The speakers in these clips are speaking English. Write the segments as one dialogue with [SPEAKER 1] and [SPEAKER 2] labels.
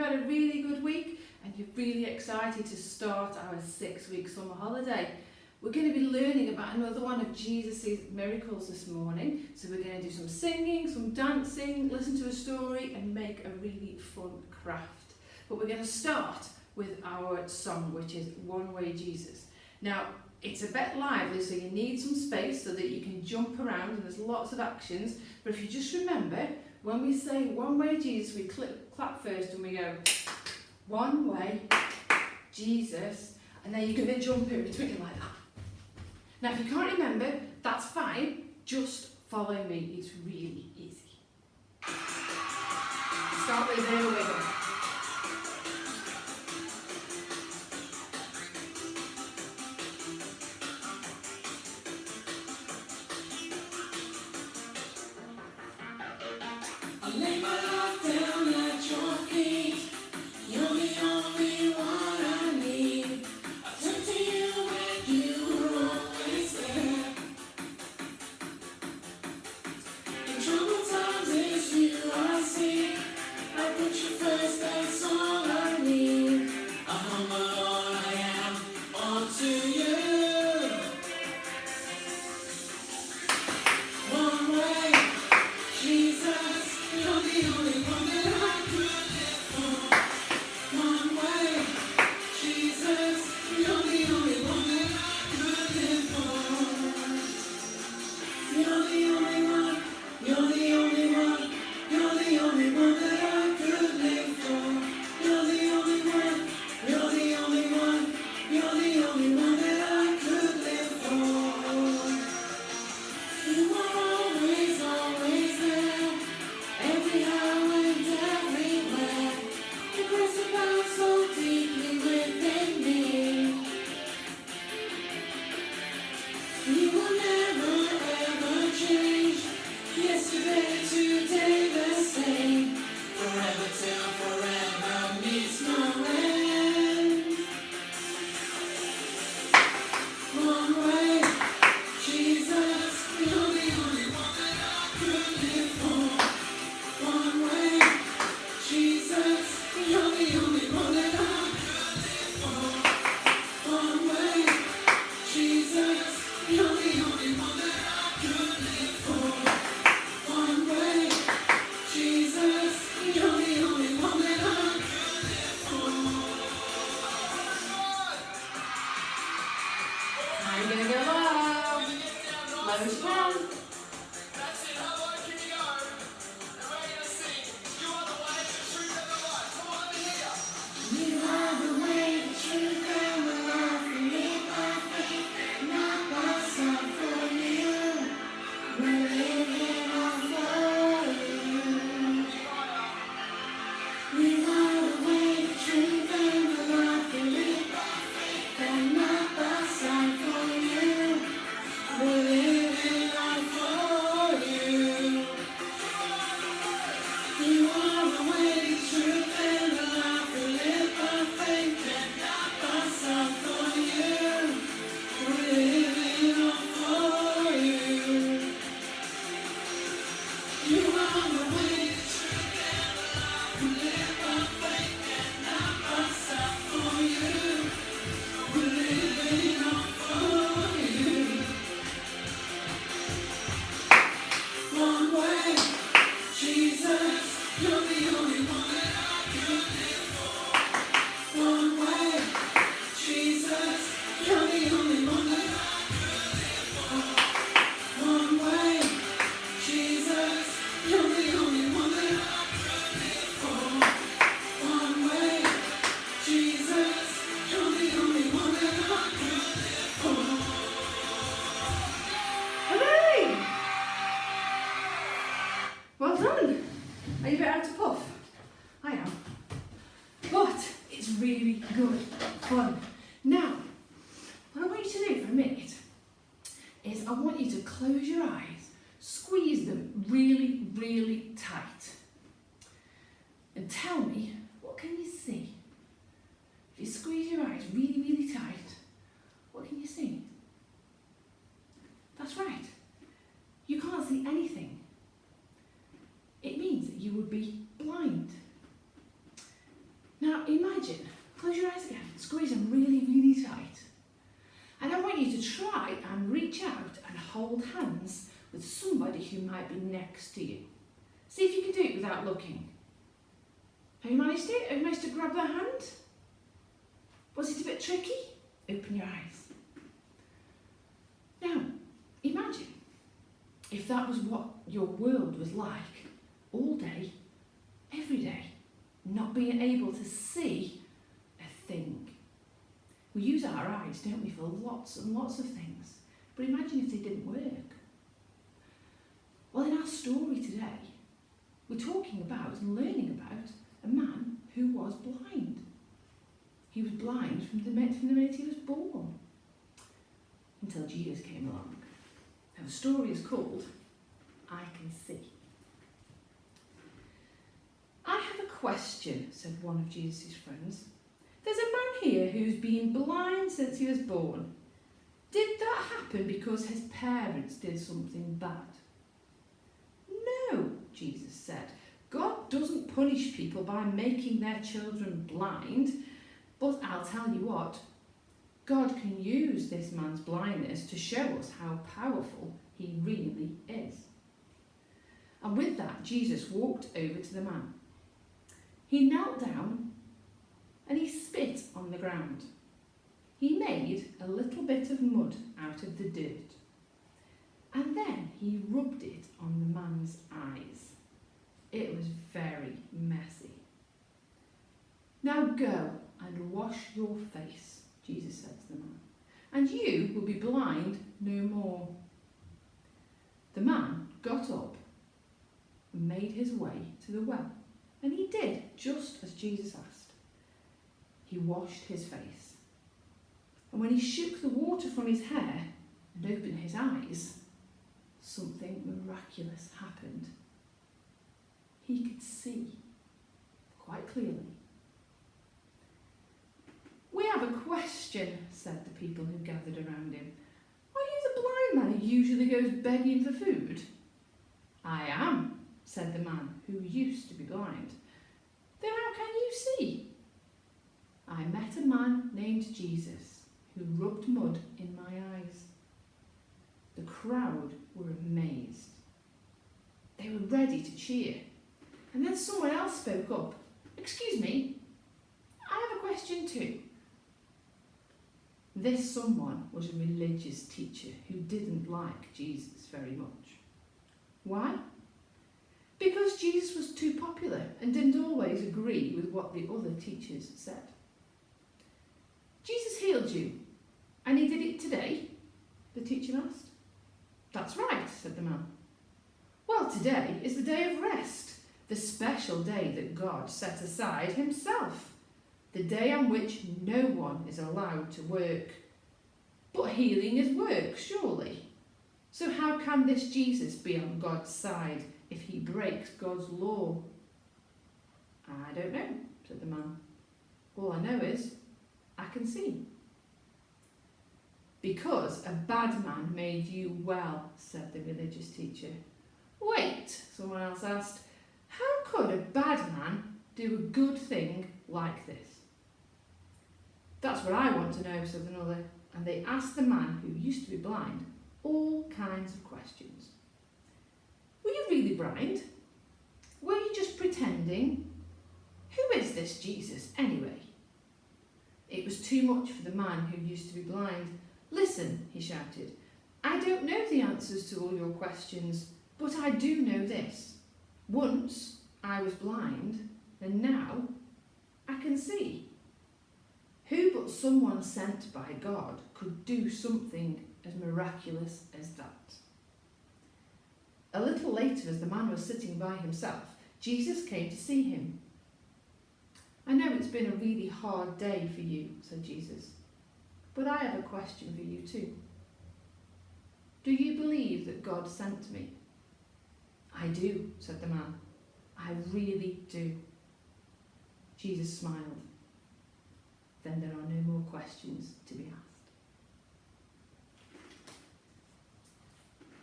[SPEAKER 1] had a really good week and you're really excited to start our 6-week summer holiday. We're going to be learning about another one of Jesus' miracles this morning. So we're going to do some singing, some dancing, listen to a story and make a really fun craft. But we're going to start with our song, which is One Way Jesus. Now, it's a bit lively, so you need some space so that you can jump around and there's lots of actions. But if you just remember, when we say One Way Jesus, we clap first and we go, One Way Jesus, and then you're going to jump in between like that. Now, if you can't remember, that's fine. Just follow me. It's really easy. Start with a wiggle.
[SPEAKER 2] I lay my life down at your feet. You're the only one I need. I turn to you when you were always there. In troubled times, it's you I see. I put you first, that's all I need. I humble all I am onto you. One way, Jesus. You're the only one that I could live for. One way, Jesus. You're the only one that I could live for. You're the only one. You're the only one. You're the only one that I could live for. You're the only one. You're the only one. You're the only one that I could live for. You are always, always there. Every hour and everywhere, your grace abounds so deeply within me. You will never ever change. Yesterday, today, the same. Forever till forever meets no end. One way, Jesus, you're the only one that I could live for. One way, Jesus, you're the only one that I could live for. One way, Jesus, you're the only one that I could live for. One way, Jesus, you're the only one that I could live for.
[SPEAKER 1] Now you're going to go loud. Loud as you can.
[SPEAKER 2] That's it, how low can you go? And we're going to sing, you are the way, the truth, and the life. Come on, let me hear you. You are the way, the truth, and the life. We live by faith, not by sight. For you, we're living on for you. You are the way, the truth, and the life. We live by faith, and not by sight. For you, we're living on for you. You are the way, the truth, and the life. We live by faith and not by sight. For you, we're living on for you. You are the way, the truth, and the life. We live by faith and not by sight. For you, we're living on for you. One way, Jesus, you're the only one that I could live for. One way, Jesus, you're the only one that I could live for. One way, Jesus, you're the only one that I could live for. One way, Jesus, you're the only one that I could live for.
[SPEAKER 1] Hooray! Well done. Are you a bit out of puff? I am. But it's really good fun. Now, what I want you to do for a minute is I want you to close your eyes, squeeze them really, really tight, and tell me, what can you see? If you squeeze your eyes really, really tight, what can you see? That's right. You can't see anything. It means that you would be blind. squeeze them really, really tight. And I want you to try and reach out and hold hands with somebody who might be next to you. See if you can do it without looking. Have you managed it? Have you managed to grab their hand? Was it a bit tricky? Open your eyes. Now, imagine if that was what your world was like all day, every day, not being able to see a thing. We use our eyes, don't we, for lots and lots of things. But imagine if they didn't work. Well, in our story today, we're talking about and learning about a man who was blind. He was blind from the minute he was born, until Jesus came along. Now the story is called I Can See. I have a question, said one of Jesus' friends. There's a man here who's been blind since he was born. Did that happen because his parents did something bad? No, Jesus said. God doesn't punish people by making their children blind, but I'll tell you what, God can use this man's blindness to show us how powerful he really is. And with that, Jesus walked over to the man. He knelt down and he spit on the ground. He made a little bit of mud out of the dirt. And then he rubbed it on the man's eyes. It was very messy. Now go and wash your face, Jesus said to the man, and you will be blind no more. The man got up and made his way to the well, and he did just as Jesus asked. He washed his face, and when he shook the water from his hair and opened his eyes, something miraculous happened. He could see quite clearly. We have a question, said the people who gathered around him. Are you the blind man who usually goes begging for food? I am, said the man who used to be blind. Then how can you see? I met a man named Jesus who rubbed mud in my eyes. The crowd were amazed. They were ready to cheer. And then someone else spoke up. Excuse me, I have a question too. This someone was a religious teacher who didn't like Jesus very much. Why? Because Jesus was too popular and didn't always agree with what the other teachers said. Jesus healed you, and he did it today? The teacher asked. That's right, said the man. Well, today is the day of rest, the special day that God set aside himself, the day on which no one is allowed to work. But healing is work, surely. So how can this Jesus be on God's side if he breaks God's law? I don't know, said the man. All I know is I can see. Because a bad man made you well, said the religious teacher. Wait, someone else asked, how could a bad man do a good thing like this? That's what I want to know, said another, and they asked the man who used to be blind all kinds of questions. Were you really blind? Were you just pretending? Who is this Jesus anyway? It was too much for the man who used to be blind. Listen, he shouted, I don't know the answers to all your questions, but I do know this. Once I was blind, and now I can see. Who but someone sent by God could do something as miraculous as that? A little later, as the man was sitting by himself, Jesus came to see him. I know it's been a really hard day for you, said Jesus, but I have a question for you too. Do you believe that God sent me? I do, said the man. I really do. Jesus smiled. Then there are no more questions to be asked.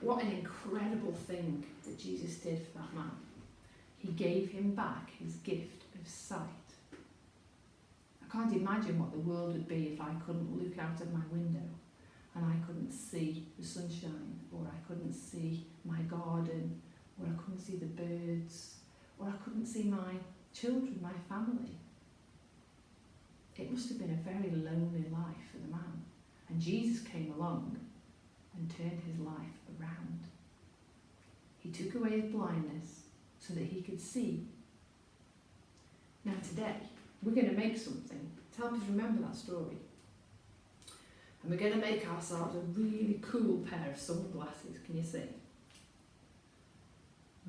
[SPEAKER 1] What an incredible thing that Jesus did for that man. He gave him back his gift of sight. I can't imagine what the world would be if I couldn't look out of my window and I couldn't see the sunshine, or I couldn't see my garden, or I couldn't see the birds, or I couldn't see my children, my family. It must have been a very lonely life for the man. And Jesus came along and turned his life around. He took away his blindness so that he could see. Now today, we're going to make something to help us remember that story. And we're going to make ourselves a really cool pair of sunglasses. Can you see?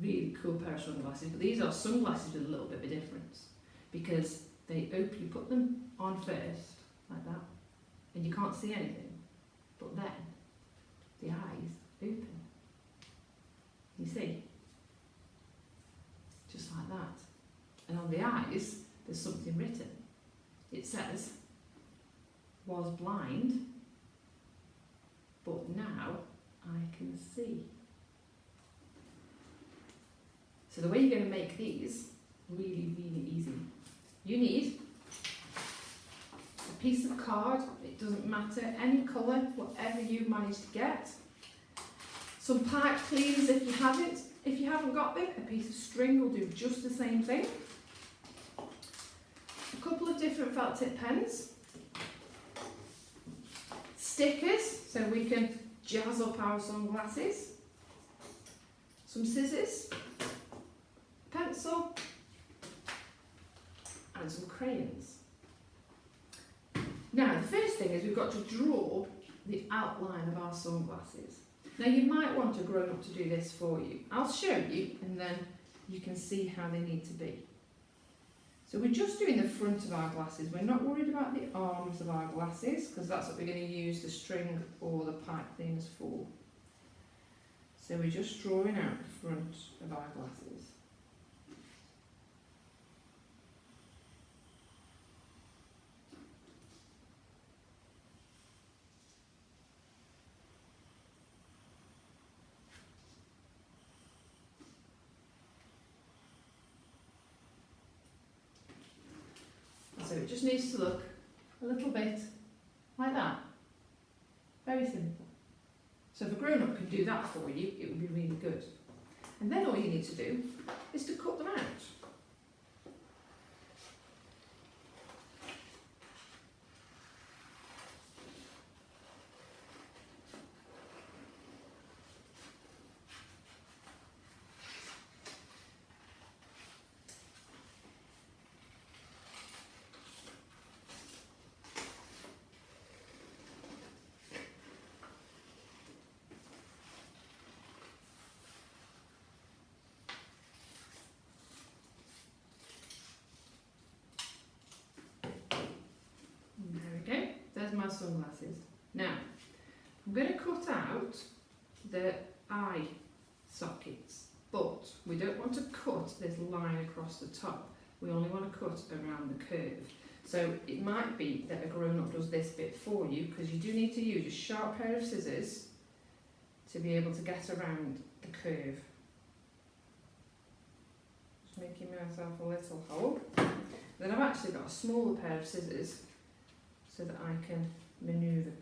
[SPEAKER 1] Really cool pair of sunglasses. But these are sunglasses with a little bit of a difference, because they open, you put them on first, like that, and you can't see anything. But then, the eyes open. You see? Just like that. And on the eyes, there's something written. It says, was blind, but now I can see. So the way you're going to make these, really, really easy. You need a piece of card, it doesn't matter, any colour, whatever you manage to get. Some pipe cleaners if you have it. If you haven't got them, a piece of string will do just the same thing. A couple of different felt tip pens. Stickers, so we can jazz up our sunglasses. Some scissors. Pencil. And some crayons. Now, the first thing is we've got to draw the outline of our sunglasses. Now, you might want a grown-up to do this for you. I'll show you, and then you can see how they need to be. So we're just doing the front of our glasses. We're not worried about the arms of our glasses, because that's what we're going to use the string or the pipe cleaners for. So we're just drawing out the front of our glasses. So it just needs to look a little bit like that. Very simple. So if a grown-up can do that for you, it would be really good. And then all you need to do is to cut them out. There's my sunglasses. Now, I'm going to cut out the eye sockets, but we don't want to cut this line across the top. We only want to cut around the curve. So it might be that a grown-up does this bit for you, because you do need to use a sharp pair of scissors to be able to get around the curve. Just making myself a little hole. Then I've actually got a smaller pair of scissors so that I can manoeuvre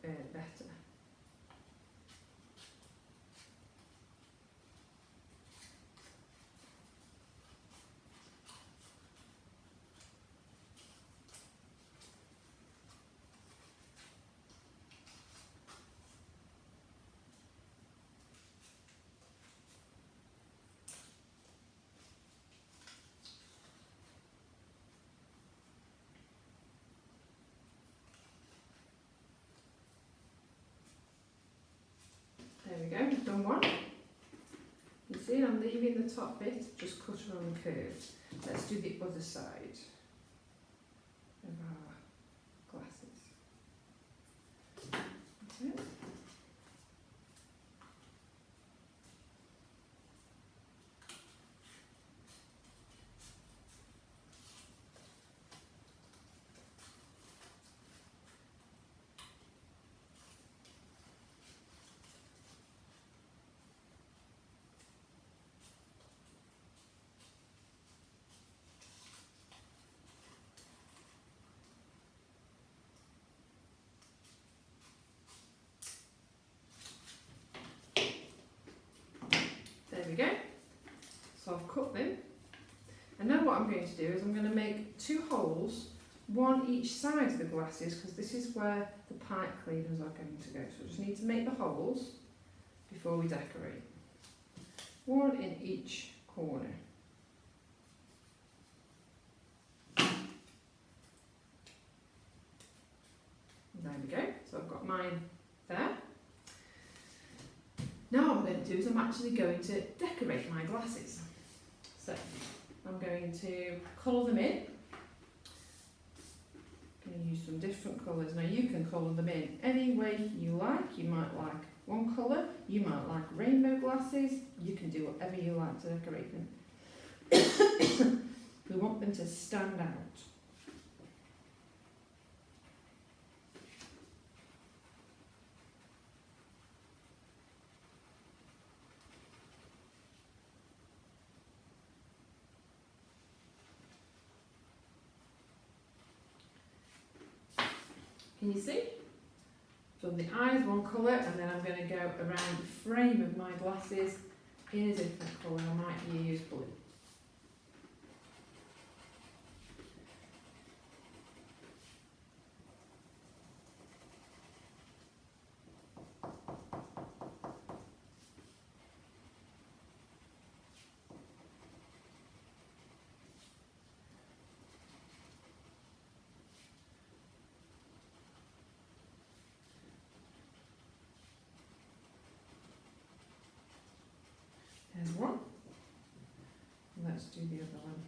[SPEAKER 1] better. There we go, I've done one. You see, I'm leaving the top bit, just cut around the curve. Let's do the other side of our glasses. That's it. what I'm going to do is I'm going to make 2 holes, one each side of the glasses, because this is where the pipe cleaners are going to go. So I just need to make the holes before we decorate. 1 in each corner. There we go, so I've got mine there. Now what I'm going to do is I'm actually going to decorate my glasses. So I'm going to colour them in. I'm going to use some different colours. Now you can colour them in any way you like. You might like one colour, you might like rainbow glasses, you can do whatever you like to decorate them. We want them to stand out. Can you see? So the eyes one colour, and then I'm going to go around the frame of my glasses in a different colour. I might use blue. There's one. Let's do the other one.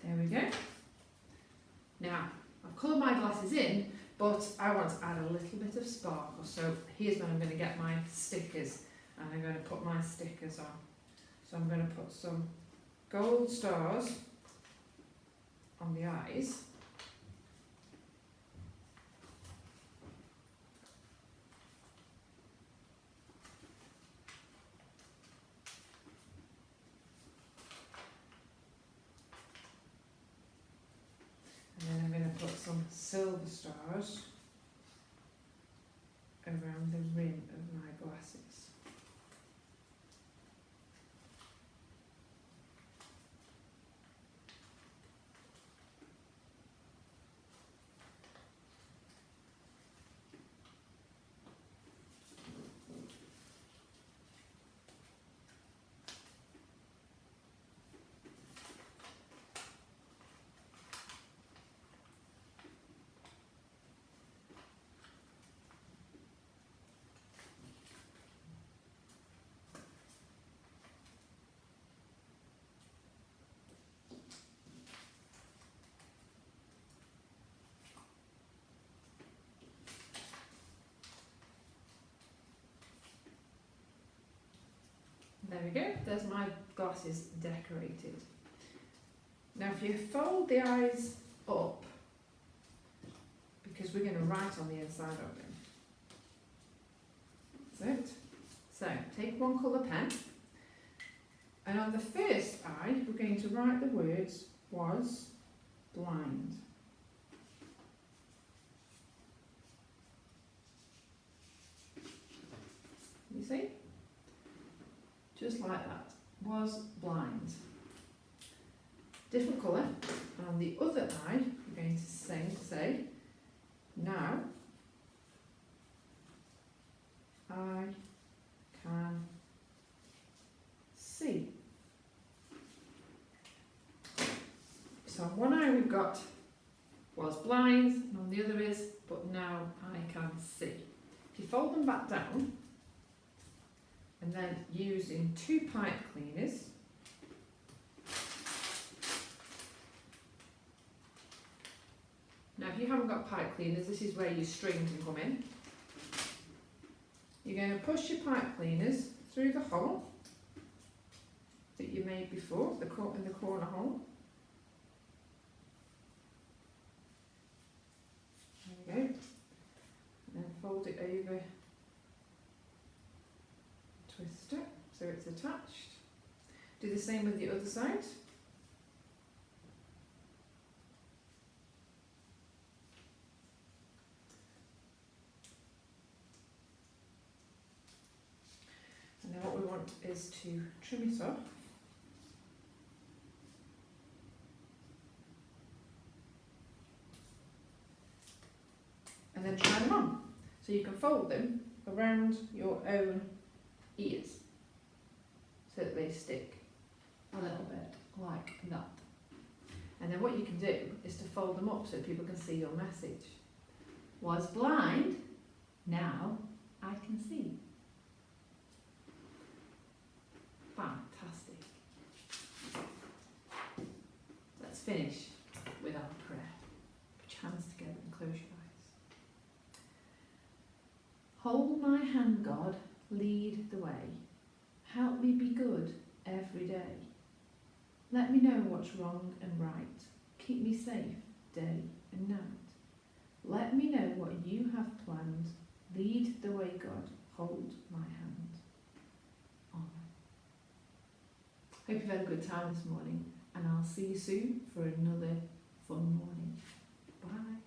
[SPEAKER 1] There we go. Now, I've coloured my glasses in, but I want to add a little bit of sparkle. So here's when I'm going to get my stickers, and I'm going to put my stickers on. So I'm going to put some gold stars on the eyes. And then I'm going to put some silver stars around the rim of my glasses. There we go, there's my glasses decorated. Now if you fold the eyes up, because we're going to write on the inside of them. That's it. So take one colour pen, and on the first eye we're going to write the words "was blind." You see? Just like that, was blind. Different colour, and on the other eye, we're going to say, now I can see. So on one eye we've got was blind, and on the other is, but now I can see. If you fold them back down, and then using 2 pipe cleaners, now if you haven't got pipe cleaners, this is where your string can come in. You're going to push your pipe cleaners through the hole that you made before, in the corner hole. There we go. And then fold it over, twist it so it's attached. Do the same with the other side. And then what we want is to trim it off. And then try them on. So you can fold them around your own ears so that they stick a little bit like that. And then what you can do is to fold them up so people can see your message. Was blind, now I can see. Fantastic. Let's finish with our prayer. Put your hands together and close your eyes. Hold my hand, God, lead the way. Help me be good every day. Let me know what's wrong and right. Keep me safe day and night. Let me know what you have planned. Lead the way, God. Hold my hand. Amen. Hope you've had a good time this morning, and I'll see you soon for another fun morning. Bye.